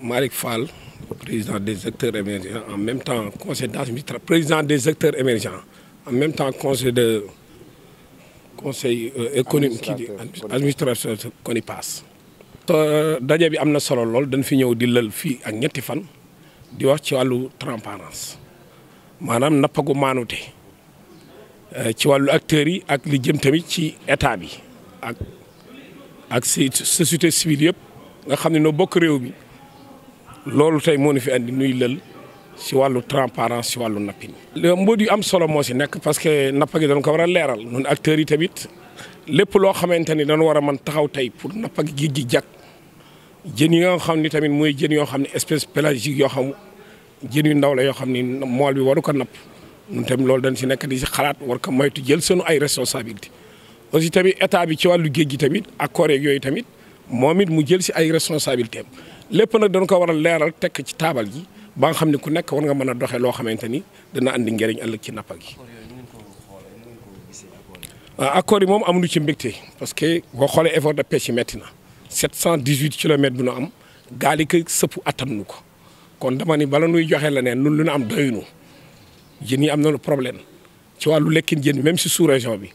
Malick Fall, président des acteurs émergents, en même temps conseil d'administration, président des acteurs émergents, en même temps conseil économique administration CONIPAS. daje bi am na solo lool dañ fi ñëw di lël fii ak ñetti fan di wax ci wàllu transparence maanaam nappagu maanute ci wàllu acteurs yi ak li jëm tamit ci état bi ak si société civile yëpp nga xam ne noo bokk réew mi loolu tey moo ñu fi andi nuy lël si wàllu transparence si wàllu nappin. mbóot yu am solo moo si nekk parce que nappa gi dañ ko war a leeral ñun acteurs yi tamit lépp loo xamante ni dañu war a mën taxaw tey pour nappa gi géej gi jag jën yi nga xam ni tamit mooy jën yoo xam ne espèce pélagique yoo xam jën yu ndaw la yoo xam ni mool bi waru ko napp ñun tamit loolu dañ si nekk di si xalaat war ko moytu jël sunu ay responsabilité aussi tamit état bi ci wàllu géej gi tamit accord yeeg yooyu tamit moom it mu jël si ay responsabilités am lépp nag dañ ko war a leeral tekk ci taabal ji ba nga xam ne ku nekk war nga mën a doxee loo xamante ni dina andi njëriñ ëllëg ci nappa gi. accord yi moom amuñu ci mbégte parce que boo xoolee effort de pêche yi métti na 718 kilomètres bu nu am gaal yi ko sëpp attanuñu ko kon dama ni bala nuy joxe la neen nun lu nu am doyunu jën yi am nañu problème ci wàllu lekkin jën même si sous région bi.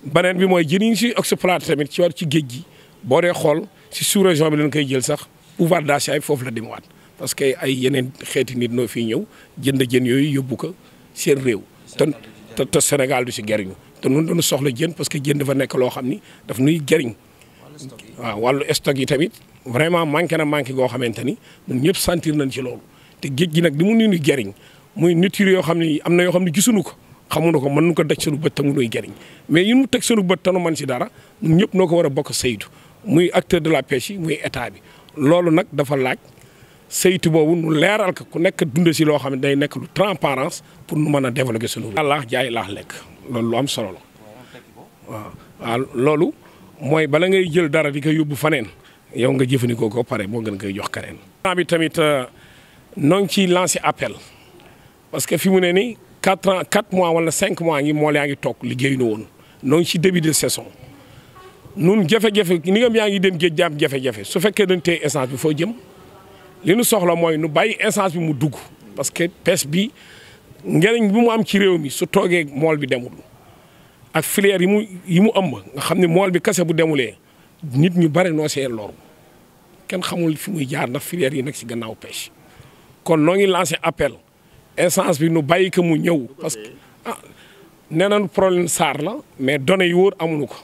beneen bi mooy jën yi ñu si exploité tamit ci wàllu ci géej gi boo dee xool si sous région bi lañ koy jël sax pouvoir d'achat yi foofu la demewaat parce que ay yeneen xeeti nit noo fiy ñëw jënd jën yooyu yóbbu ko seen réew te Sénégal du si gëriñu te nun dañu soxla jën parce que jën dafa nekk loo xam ni daf nuy gëriñ waaw wàllu stock yi tamit vraiment manqué goo xamante ni ñun ñëpp sentir nañ ci loolu te géej gi nag li mu nuy gëriñ muy nature yoo xam ne am na yoo xam ne gisuñu ko xamuñu ko mën nu ko daj sunu bët te mu nuy gëriñ mais yi mu teg sunu bët te nu mën si dara ñun ñëpp noo ko war a bokk saytu muy acteur de la pêche yi muy état bi loolu nag dafa laaj saytu boobu nu leeral ko ku nekk dund si loo xam ne day nekk lu transparence pour nu mën a développer sunu laax jaay laax lekk loolu lu am solo la waaw loolu mooy bala ngay jël dara di ko yóbbu faneen yow nga jëfandikoo ko pare moo gën koy jox keneen. bi tamit noo ngi ciy lancé appel parce que fi mu ne nii 4 mois wala 5 mois ngi mool yaa ngi toog liggéeyu na woon noo ngi ci début de saison nun jafe-jafe ni nga yaa ngi dem géej jaam jafe-jafe su fekkee dañ téye essence bi foo jëm li nu soxla mooy nu bàyyi essence bi mu dugg parce que pêche bi njëriñ bi mu am ci réew mi su toogee mool bi demul ak filière yi mu ëmb nga xam ne mool bi kese bu demulee nit ñu bare noo see loru kenn xamul fi muy jaar ndax filière yi nekk si gannaaw pêche kon noo ngi lancé appel essence bi nu bàyyi ko mu ñëw parce que nee nañu problème SAR la mais données yi wóor amuñu ko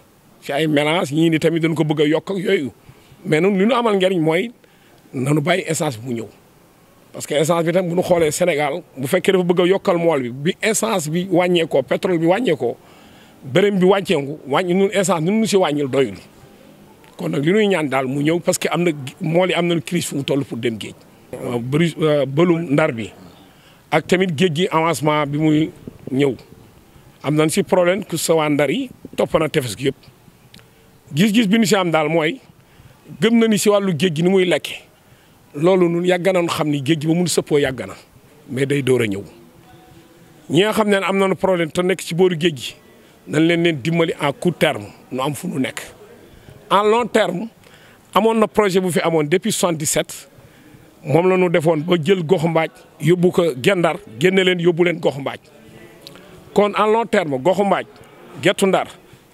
ci ay mélange ñii ni tamit dañu ko bëgg a yokk ak yooyu mais nun li ñu amal njariñ mooy nanu bàyyi essence bi mu ñëw parce que essence bi tam bu ñu xoolee Sénégal bu fekkee dafa bëgg a yokkal mool bi essence bi wàññeekoo pétrole bi wàññeekoo bërëm bi wàññi nun essence nun ñu si wàññil doyul kon nag li ñuy ñaan daal mu ñëw parce que am na mool yi am nañu crise fu mu toll pour dem géej bëlum ndar bi ak tamit géej gi avancement bi muy ñëw am nañ si problème que sa waa ndar yi topp na tefes gi yëpp gis-gis bi ñu si am daal mooy gëm na ni si wàllu géej gi ni muy lekke loolu nun yàgg nañu xam ni géej gi ba mun sëppoo yàgg na mais day door a ñëw ñi nga xam ne am nañu problème te nekk ci booru géej gi nañ leen dimbali en court terme nu am fu nu nekk en long terme amoon na projet bu fi amoon depuis 77 moom la ñu defoon ba jël goxu mbaaj yóbbu ko gendar génne leen yóbbu leen goxu mbaaj kon en long terme goxu mbaaj gettu ndar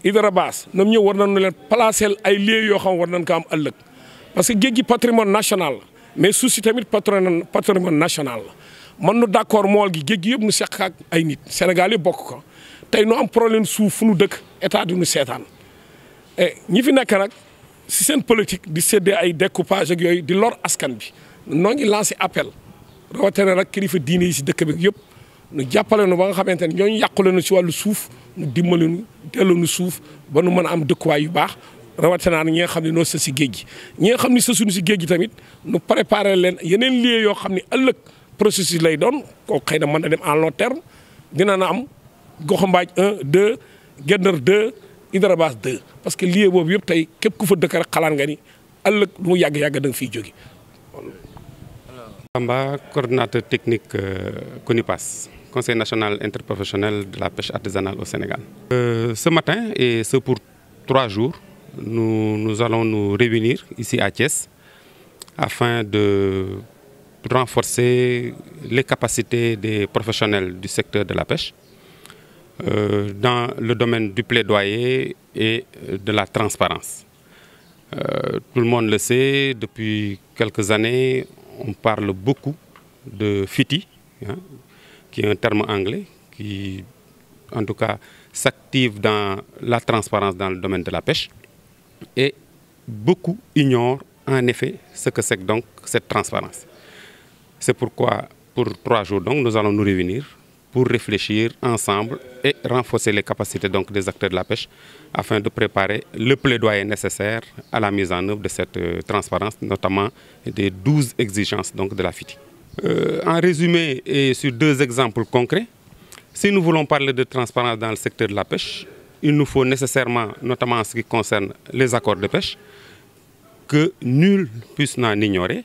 Hydrabas ñoom ñëw war nañu leen placer ay lieux yoo xam war nañ ko am ëllëg parce que géej gi patrimoine national la mais suuf si tamit patrimoine national la mën nu d'accord mool gi géej gi yëpp nu seq ak ay nit Sénégal yi bokk ko tey nu am problème suuf fu nu dëkk état du nu seetaan ñi fi nekk nag si seen politique di séddee ay découpage ak yooyu di lor askan bi noo ngi lancé appel rawatina nag kilifa diine yi si dëkk bi yëpp nu jàppale nu ba nga xamante ne ñooñu yàqule nu si wàllu suuf nu dimbali nu delloo nu suuf ba nu mën a am dëkkuwaay yu baax rawatina ñi nga xam ne noo sës si géej gi ñi nga xam ne sësuñu si géej gi tamit nu préparé leen yeneen lieux yoo xam ne ëllëg processus lay doon kooku xëy na mën na dem en long terme dina na am goxu mbaaj 1 2 gendar 2 Hydrabas 2 parce que lieu boobu yëpp tey képp ku fa dëkk rek xalaat nga ni ëllëg lu mu yàgg-yàgg da nga fiy jóge. Bamba, coordinateur technique CONIPAS, Conseil national interprofessionnel de la pêche artisanale au Sénégal. Ce matin, et ce pour 3 jours, nous allons nous réunir ici à Thiès afin de renforcer les capacités des professionnels du secteur de la pêche dans le domaine du plaidoyer et de la transparence. Tout le monde le sait, depuis quelques années, on parle beaucoup de FITI, hein, qui est un terme anglais, qui en tout cas s'active dans la transparence dans le domaine de la pêche. Et beaucoup ignorent en effet ce que c'est donc cette transparence. C'est pourquoi, pour 3 jours, donc, nous allons nous réunir pour réfléchir ensemble et renforcer les capacités donc, des acteurs de la pêche afin de préparer le plaidoyer nécessaire à la mise en œuvre de cette transparence, notamment des 12 exigences donc, de la FITI. En résumé et sur 2 exemples concrets, si nous voulons parler de transparence dans le secteur de la pêche, il nous faut nécessairement, notamment en ce qui concerne les accords de pêche, que nul puisse n'en ignorer,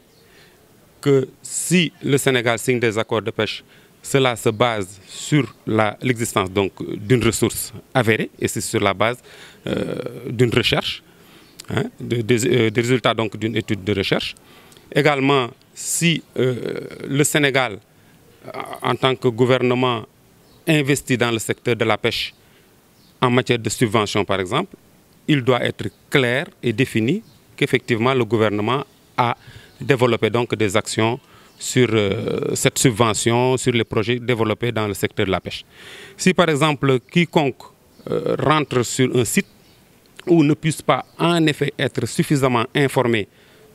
que si le Sénégal signe des accords de pêche, cela se base sur l'existence d'une ressource avérée, et c'est sur la base d'une recherche, hein, des résultats d'une étude de recherche. Également, si le Sénégal, en tant que gouvernement, investit dans le secteur de la pêche en matière de subvention, par exemple, il doit être clair et défini qu'effectivement le gouvernement a développé donc des actions sur cette subvention, sur les projets développés dans le secteur de la pêche. Si par exemple quiconque rentre sur un site ou ne puisse pas en effet être suffisamment informé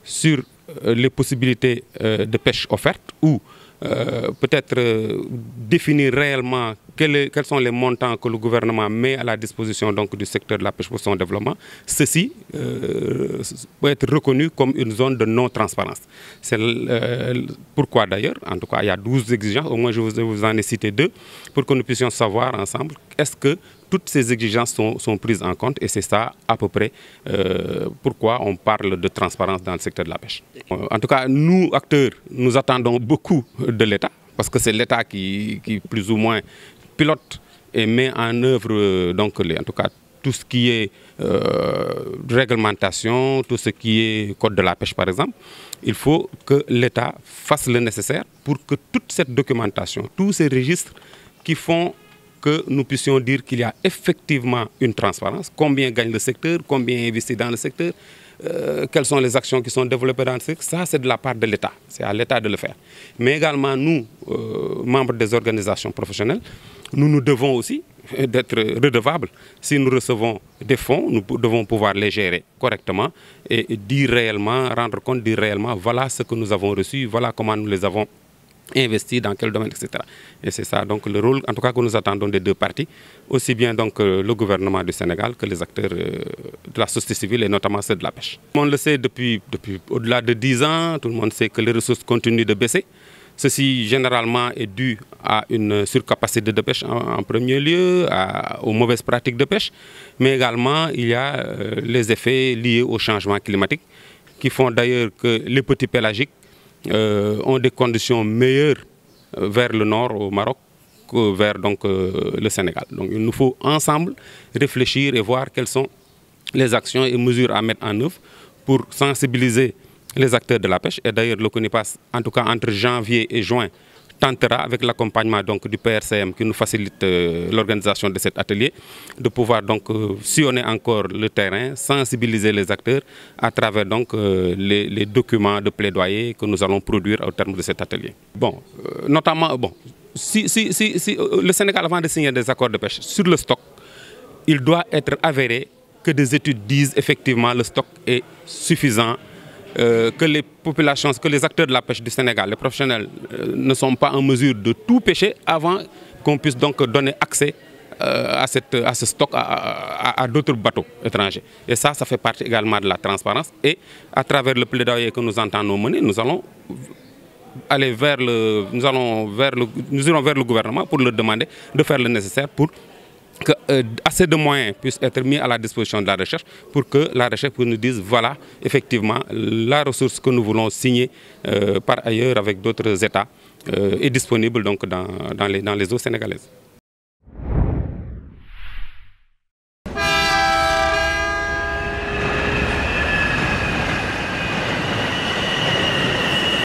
sur les possibilités de pêche offertes ou peut-être définir réellement quels sont les montants que le gouvernement met à la disposition donc, du secteur de la pêche pour son développement, ceci peut être reconnu comme une zone de non-transparence. C'est pourquoi d'ailleurs, en tout cas il y a 12 exigences, au moins je vous en ai cité 2, pour que nous puissions savoir ensemble est-ce que toutes ces exigences sont prises en compte, et c'est ça à peu près pourquoi on parle de transparence dans le secteur de la pêche. En tout cas, nous, acteurs, nous attendons beaucoup de l'État, parce que c'est l'État qui plus ou moins pilote et met en œuvre en tout cas, tout ce qui est réglementation, tout ce qui est code de la pêche par exemple. Il faut que l'État fasse le nécessaire pour que toute cette documentation, tous ces registres qui font que nous puissions dire qu'il y a effectivement une transparence, combien gagne le secteur, combien investit dans le secteur, quelles sont les actions qui sont développées dans le secteur, ça c'est de la part de l'État, c'est à l'État de le faire. Mais également nous, membres des organisations professionnelles, nous nous devons aussi d'être redevables. Si nous recevons des fonds, nous devons pouvoir les gérer correctement et dire réellement, rendre compte, dire réellement, voilà ce que nous avons reçu, voilà comment nous les avons investis, dans quel domaine, etc. Et c'est ça donc le rôle, en tout cas, que nous attendons des 2 parties, aussi bien donc le gouvernement du Sénégal que les acteurs de la société civile et notamment ceux de la pêche. Tout le monde le sait depuis au-delà de 10 ans, tout le monde sait que les ressources continuent de baisser. Ceci généralement est dû à une surcapacité de pêche en premier lieu, aux mauvaises pratiques de pêche, mais également il y a les effets liés au changement climatique qui font d'ailleurs que les petits pélagiques ont des conditions meilleures vers le nord, au Maroc, que vers le Sénégal. Donc il nous faut ensemble réfléchir et voir quelles sont les actions et mesures à mettre en œuvre pour sensibiliser les acteurs de la pêche. Et d'ailleurs, le CONIPAS, en tout cas entre janvier et juin, tentera avec l'accompagnement du PRCM qui nous facilite l'organisation de cet atelier, de pouvoir sillonner encore le terrain, sensibiliser les acteurs à travers les documents de plaidoyer que nous allons produire au terme de cet atelier. Bon, notamment, si le Sénégal, avant de signer des accords de pêche sur le stock, il doit être avéré que des études disent effectivement que le stock est suffisant, que les populations, que les acteurs de la pêche du Sénégal, les professionnels, ne sont pas en mesure de tout pêcher avant qu'on puisse donc donner accès à ce stock à d'autres bateaux étrangers. Et ça fait partie également de la transparence. Et à travers le plaidoyer que nous entendons mener, nous allons aller nous irons vers le gouvernement pour leur demander de faire le nécessaire pour que assez de moyens puissent être mis à la disposition de la recherche pour que la recherche nous dise voilà, effectivement, la ressource que nous voulons signer par ailleurs avec d'autres États est disponible dans les eaux sénégalaises.